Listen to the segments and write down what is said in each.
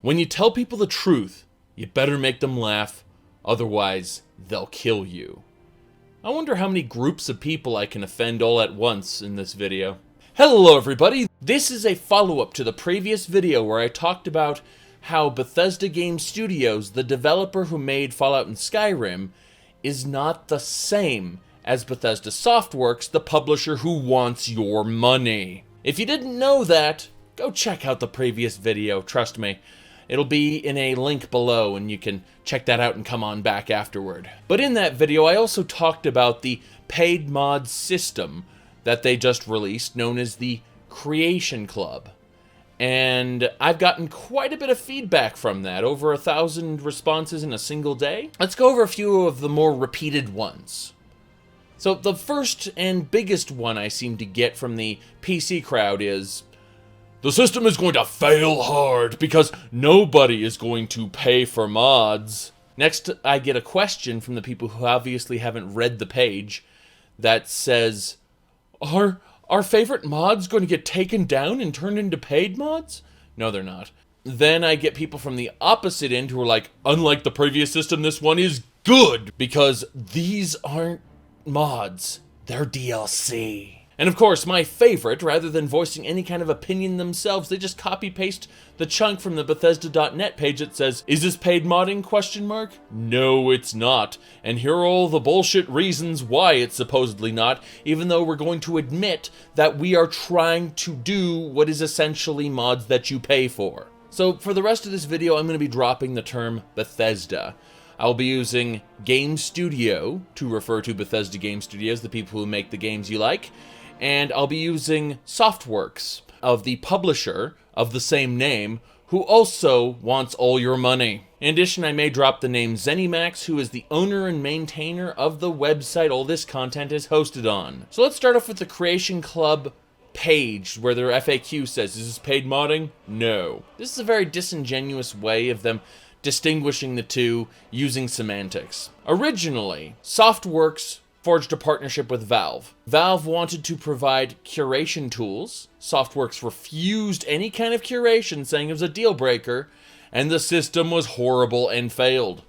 When you tell people the truth, you better make them laugh, otherwise they'll kill you. I wonder how many groups of people I can offend all at once in this video. Hello everybody, this is a follow-up to the previous video where I talked about how Bethesda Game Studios, the developer who made Fallout and Skyrim, is not the same as Bethesda Softworks, the publisher who wants your money. If you didn't know that, go check out the previous video, trust me. It'll be in a link below and you can check that out and come on back afterward. But in that video, I also talked about the paid mod system that they just released, known as the Creaton Club. And I've gotten quite a bit of feedback from that, over 1,000 responses in a single day. Let's go over a few of the more repeated ones. So the first and biggest one I seem to get from the PC crowd is, the system is going to fail hard because nobody is going to pay for mods. Next, I get a question from the people who obviously haven't read the page that says, Are our favorite mods going to get taken down and turned into paid mods? No, they're not. Then I get people from the opposite end who are like, unlike the previous system, this one is good because these aren't mods, they're DLC. And of course, my favorite, rather than voicing any kind of opinion themselves, they just copy-paste the chunk from the Bethesda.net page that says, is this paid modding, question mark? No, it's not. And here are all the bullshit reasons why it's supposedly not, even though we're going to admit that we are trying to do what is essentially mods that you pay for. So for the rest of this video, I'm going to be dropping the term Bethesda. I'll be using Game Studio to refer to Bethesda Game Studios, the people who make the games you like. And I'll be using Softworks, of the publisher of the same name, who also wants all your money. In addition, I may drop the name ZeniMax, who is the owner and maintainer of the website all this content is hosted on. So let's start off with the Creaton Club page, where their FAQ says, is this paid modding? No. This is a very disingenuous way of them distinguishing the two using semantics. Originally, Softworks forged a partnership with Valve. Valve wanted to provide curation tools. Softworks refused any kind of curation, saying it was a deal breaker, and the system was horrible and failed.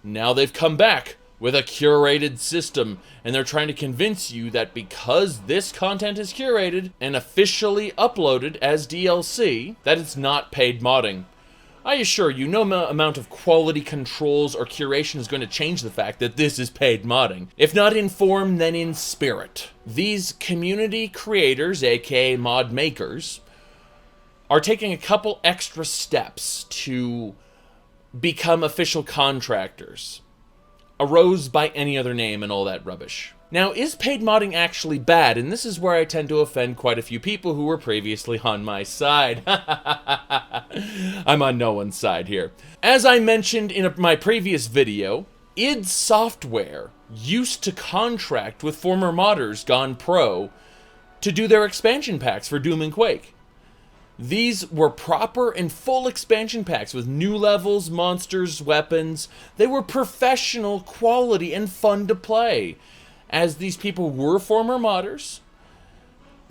Now they've come back with a curated system, and they're trying to convince you that because this content is curated and officially uploaded as DLC, that it's not paid modding. I assure you, no amount of quality controls or curation is going to change the fact that this is paid modding. If not in form, then in spirit. These community creators, aka mod makers, are taking a couple extra steps to become official contractors. Arose by any other name and all that rubbish. Now, is paid modding actually bad? And this is where I tend to offend quite a few people who were previously on my side. I'm on no one's side here. As I mentioned in my previous video, id Software used to contract with former modders gone pro to do their expansion packs for Doom and Quake. These were proper and full expansion packs with new levels, monsters, weapons. They were professional, quality, and fun to play, as these people were former modders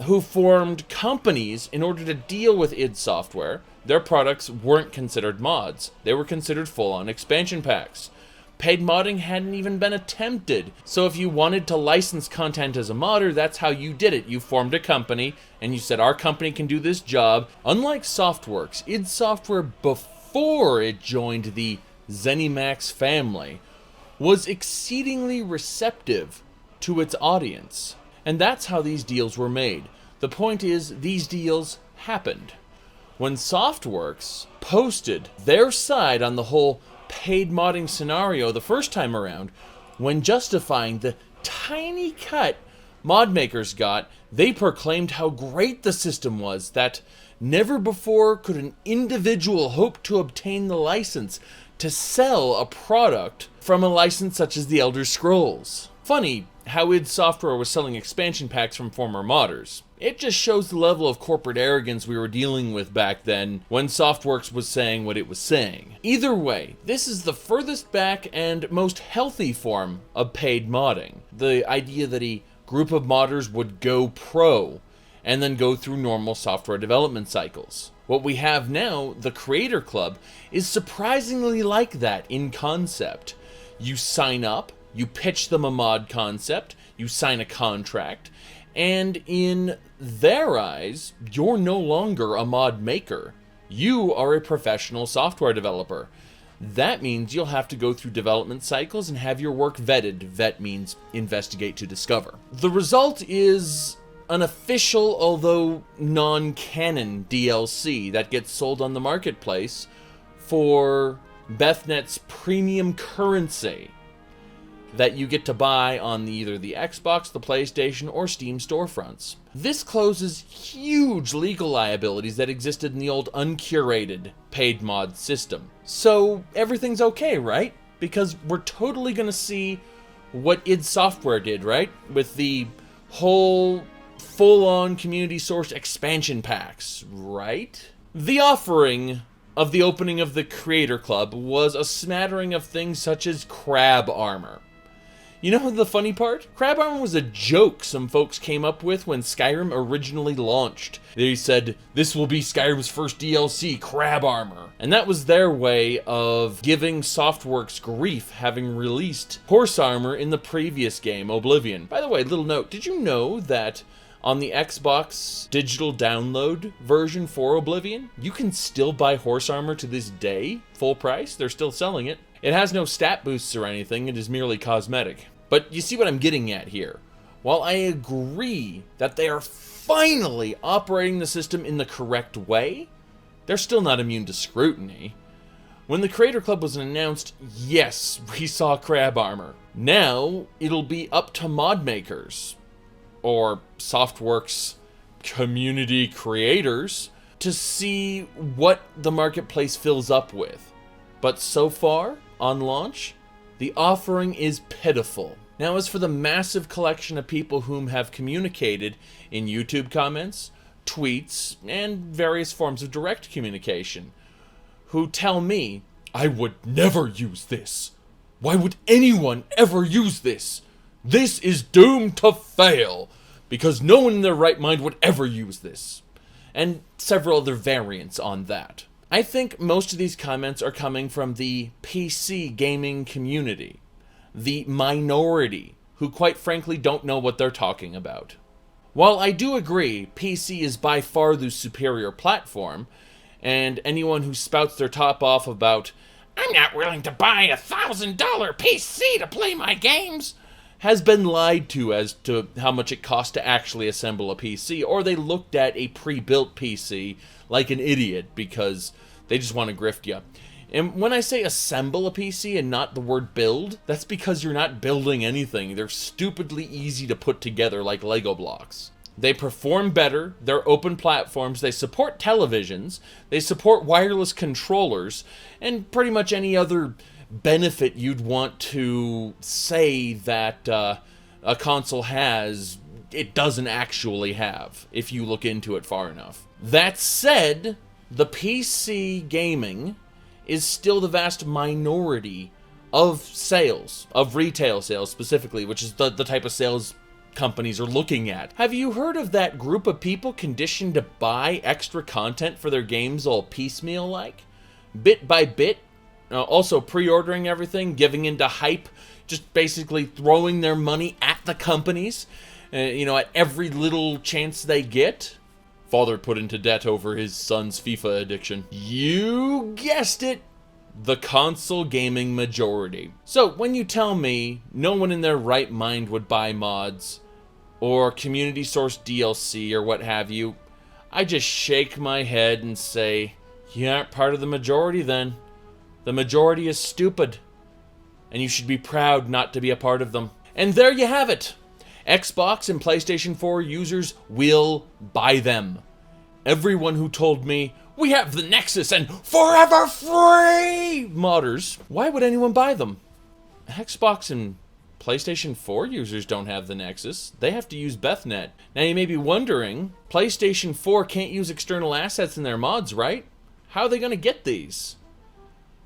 who formed companies in order to deal with id Software. Their products weren't considered mods. They were considered full-on expansion packs. Paid modding hadn't even been attempted. So if you wanted to license content as a modder, that's how you did it. You formed a company and you said, our company can do this job. Unlike Softworks, id Software, before it joined the ZeniMax family, was exceedingly receptive to its audience. And that's how these deals were made. The point is, these deals happened. When Softworks posted their side on the whole paid modding scenario the first time around, when justifying the tiny cut mod makers got, they proclaimed how great the system was, that never before could an individual hope to obtain the license to sell a product from a license such as the Elder Scrolls. Funny how id Software was selling expansion packs from former modders. It just shows the level of corporate arrogance we were dealing with back then when Softworks was saying what it was saying. Either way, this is the furthest back and most healthy form of paid modding. The idea that a group of modders would go pro and then go through normal software development cycles. What we have now, the Creator Club, is surprisingly like that in concept. You sign up, you pitch them a mod concept, you sign a contract, and in their eyes, you're no longer a mod maker. You are a professional software developer. That means you'll have to go through development cycles and have your work vetted. Vet means investigate to discover. The result is an official, although non-canon DLC that gets sold on the marketplace for Bethnet's premium currency that you get to buy on either the Xbox, the PlayStation, or Steam storefronts. This closes huge legal liabilities that existed in the old uncurated paid mod system. So everything's okay, right? Because we're totally gonna see what id Software did, right? With the whole full-on community source expansion packs, right? The offering of the opening of the Creator Club was a smattering of things such as crab armor. You know the funny part? Crab armor was a joke some folks came up with when Skyrim originally launched. They said, this will be Skyrim's first DLC, crab armor. And that was their way of giving Softworks grief, having released horse armor in the previous game, Oblivion. By the way, little note, did you know that on the Xbox digital download version for Oblivion, you can still buy horse armor to this day, full price? They're still selling it. It has no stat boosts or anything, it is merely cosmetic. But you see what I'm getting at here. While I agree that they are finally operating the system in the correct way, they're still not immune to scrutiny. When the Creator Club was announced, yes, we saw crab armor. Now, it'll be up to mod makers, or Softworks community creators, to see what the marketplace fills up with. But so far, on launch, the offering is pitiful. Now, as for the massive collection of people whom have communicated in YouTube comments, tweets, and various forms of direct communication, who tell me, I would never use this. Why would anyone ever use this? This is doomed to fail, because no one in their right mind would ever use this. And several other variants on that. I think most of these comments are coming from the PC gaming community, the minority, who quite frankly don't know what they're talking about. While I do agree PC is by far the superior platform, and anyone who spouts their top off about, I'm not willing to buy a $1,000 PC to play my games, has been lied to as to how much it costs to actually assemble a PC, or they looked at a pre-built PC like an idiot because they just want to grift you. And when I say assemble a PC and not the word build, that's because you're not building anything. They're stupidly easy to put together like Lego blocks. They perform better, they're open platforms, they support televisions, they support wireless controllers, and pretty much any other benefit you'd want to say that a console has, it doesn't actually have, if you look into it far enough. That said, the PC gaming is still the vast minority of sales, of retail sales specifically, which is the type of sales companies are looking at. Have you heard of that group of people conditioned to buy extra content for their games all piecemeal like? Bit by bit? Also pre-ordering everything, giving into hype, just basically throwing their money at the companies, at every little chance they get. Father put into debt over his son's FIFA addiction. You guessed it, the console gaming majority. So when you tell me no one in their right mind would buy mods, or community source DLC, or what have you, I just shake my head and say, you aren't part of the majority then. The majority is stupid, and you should be proud not to be a part of them. And there you have it. Xbox and PlayStation 4 users will buy them. Everyone who told me, we have the Nexus and forever free modders, why would anyone buy them? Xbox and PlayStation 4 users don't have the Nexus. They have to use Bethnet. Now you may be wondering, PlayStation 4 can't use external assets in their mods, right? How are they going to get these?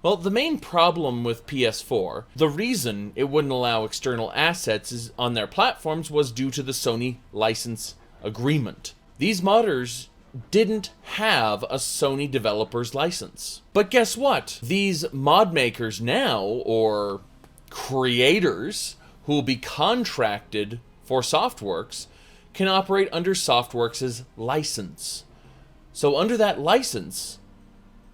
Well, the main problem with PS4, the reason it wouldn't allow external assets on their platforms was due to the Sony license agreement. these modders didn't have a Sony developer's license. But guess what? These mod makers now, or creators who will be contracted for Softworks, can operate under Softworks' license. So under that license,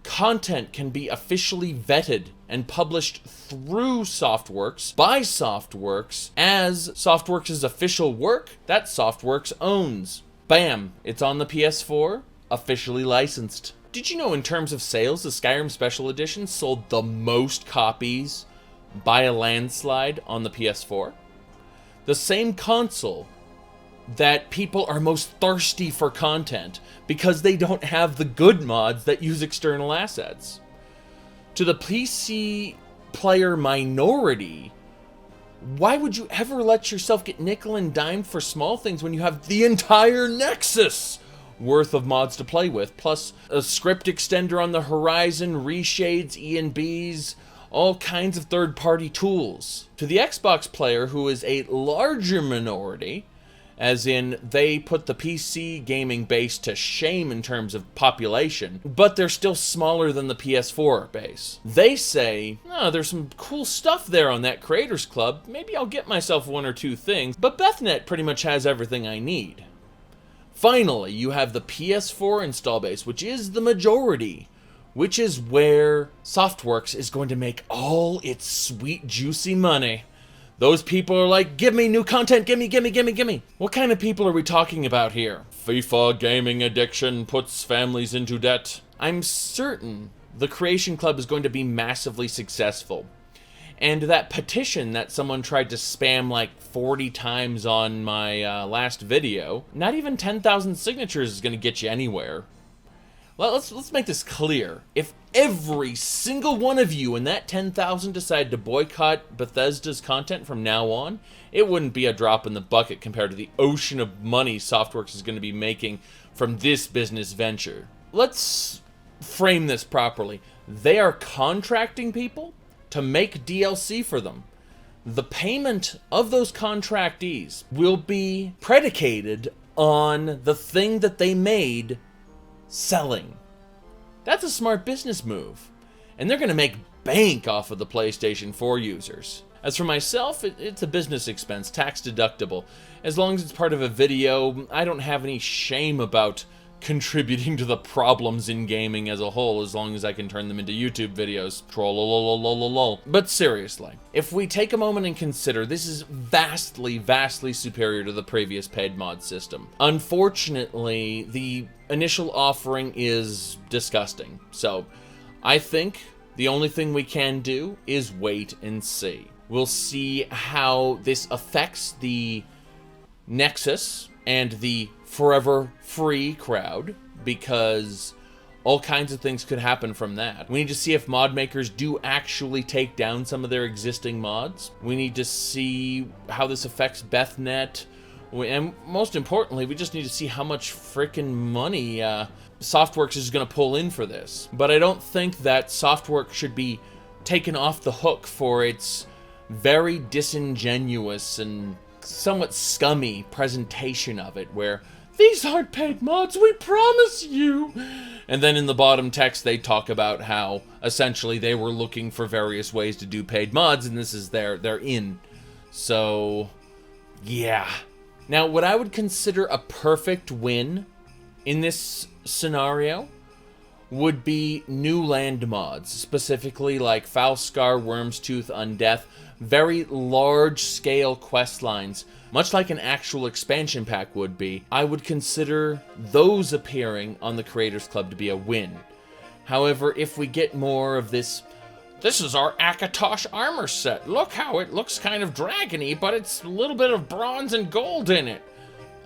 content can be officially vetted and published through Softworks by Softworks as Softworks' official work that Softworks owns. Bam! It's on the PS4, officially licensed. Did you know in terms of sales, the Skyrim Special Edition sold the most copies by a landslide on the PS4? The same console that people are most thirsty for content because they don't have the good mods that use external assets. To the PC player minority, why would you ever let yourself get nickel and dimed for small things when you have the entire Nexus worth of mods to play with, plus a script extender on the horizon, reshades, E&Bs, all kinds of third-party tools? To the Xbox player, who is a larger minority, as in they put the PC gaming base to shame in terms of population, but they're still smaller than the PS4 base. They say, oh, there's some cool stuff there on that Creators Club, maybe I'll get myself one or two things, but Bethnet pretty much has everything I need. Finally, you have the PS4 install base, which is the majority, which is where Softworks is going to make all its sweet, juicy money. Those people are like, give me new content, gimme, gimme, gimme, gimme. What kind of people are we talking about here? FIFA gaming addiction puts families into debt. I'm certain the Creaton Club is going to be massively successful. And that petition that someone tried to spam like 40 times on my last video, not even 10,000 signatures is going to get you anywhere. Well, let's make this clear. If every single one of you in that 10,000 decided to boycott Bethesda's content from now on, it wouldn't be a drop in the bucket compared to the ocean of money Softworks is going to be making from this business venture. Let's frame this properly. They are contracting people to make DLC for them. The payment of those contractees will be predicated on the thing that they made selling. That's a smart business move. And they're going to make bank off of the PlayStation 4 users. As for myself, it's a business expense, tax deductible. As long as it's part of a video, I don't have any shame about contributing to the problems in gaming as a whole, as long as I can turn them into YouTube videos. Trollololololol. But seriously, if we take a moment and consider, this is vastly, vastly superior to the previous paid mod system. Unfortunately, the initial offering is disgusting. So, I think the only thing we can do is wait and see. We'll see how this affects the Nexus and the forever free crowd, because all kinds of things could happen from that. We need to see if mod makers do actually take down some of their existing mods. We need to see how this affects Bethnet. And most importantly, we just need to see how much freaking money Softworks is going to pull in for this. But I don't think that Softworks should be taken off the hook for its very disingenuous and somewhat scummy presentation of it, where these aren't paid mods, we promise you. And then in the bottom text, they talk about how essentially they were looking for various ways to do paid mods, and this is they're in. So, yeah. Now, what I would consider a perfect win in this scenario would be new land mods, specifically like Falscar, Wormstooth, Undeath, very large-scale quest lines, much like an actual expansion pack would be. I would consider those appearing on the Creators Club to be a win. However, if we get more of this is our Akatosh armor set, look how it looks kind of dragony, but it's a little bit of bronze and gold in it,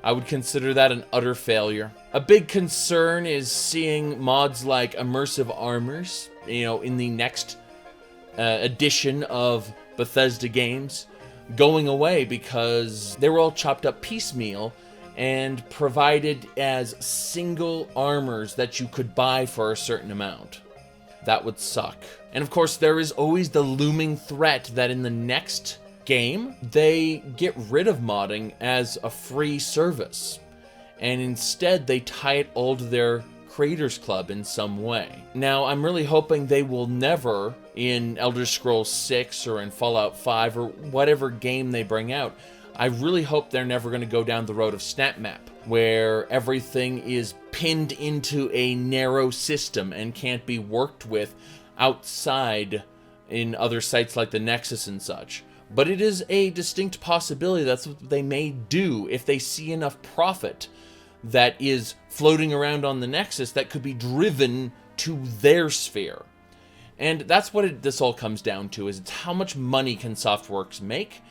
I would consider that an utter failure. A big concern is seeing mods like immersive armors, in the next edition of Bethesda games going away, because they were all chopped up piecemeal and provided as single armors that you could buy for a certain amount. That would suck. And of course, there is always the looming threat that in the next game, they get rid of modding as a free service. and instead they tie it all to their Creators Club in some way. Now, I'm really hoping they will never, in Elder Scrolls 6 or in Fallout 5 or whatever game they bring out, I really hope they're never going to go down the road of Snap Map, where everything is pinned into a narrow system and can't be worked with outside in other sites like the Nexus and such. But it is a distinct possibility that's what they may do if they see enough profit that is floating around on the Nexus that could be driven to their sphere. And that's what this all comes down to, is it's how much money can Softworks make,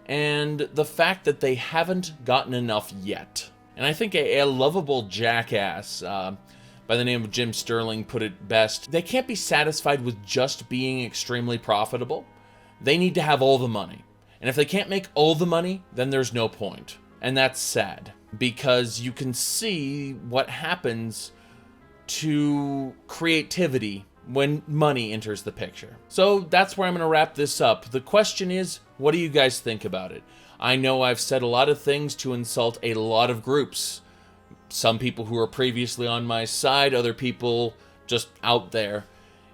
and the fact that they haven't gotten enough yet. And I think a lovable jackass by the name of Jim Sterling put it best: they can't be satisfied with just being extremely profitable. They need to have all the money. And if they can't make all the money, then there's no point. And that's sad, because you can see what happens to creativity when money enters the picture. So that's where I'm going to wrap this up. The question is, what do you guys think about it? I know I've said a lot of things to insult a lot of groups. Some people who were previously on my side, other people just out there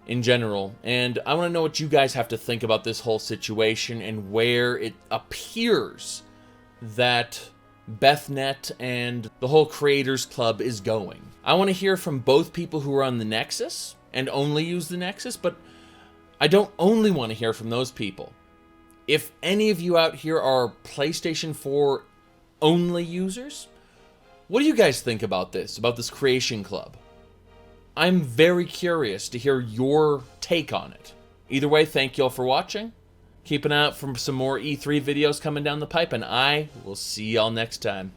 in general. And I want to know what you guys have to think about this whole situation and where it appears that BethNet and the whole Creators Club is going. I want to hear from both people who are on the Nexus and only use the Nexus, but I don't only want to hear from those people. If any of you out here are PlayStation 4 only users, what do you guys think about this Creation Club? I'm very curious to hear your take on it. Either way, thank you all for watching. Keep an eye out for some more E3 videos coming down the pipe, and I will see y'all next time.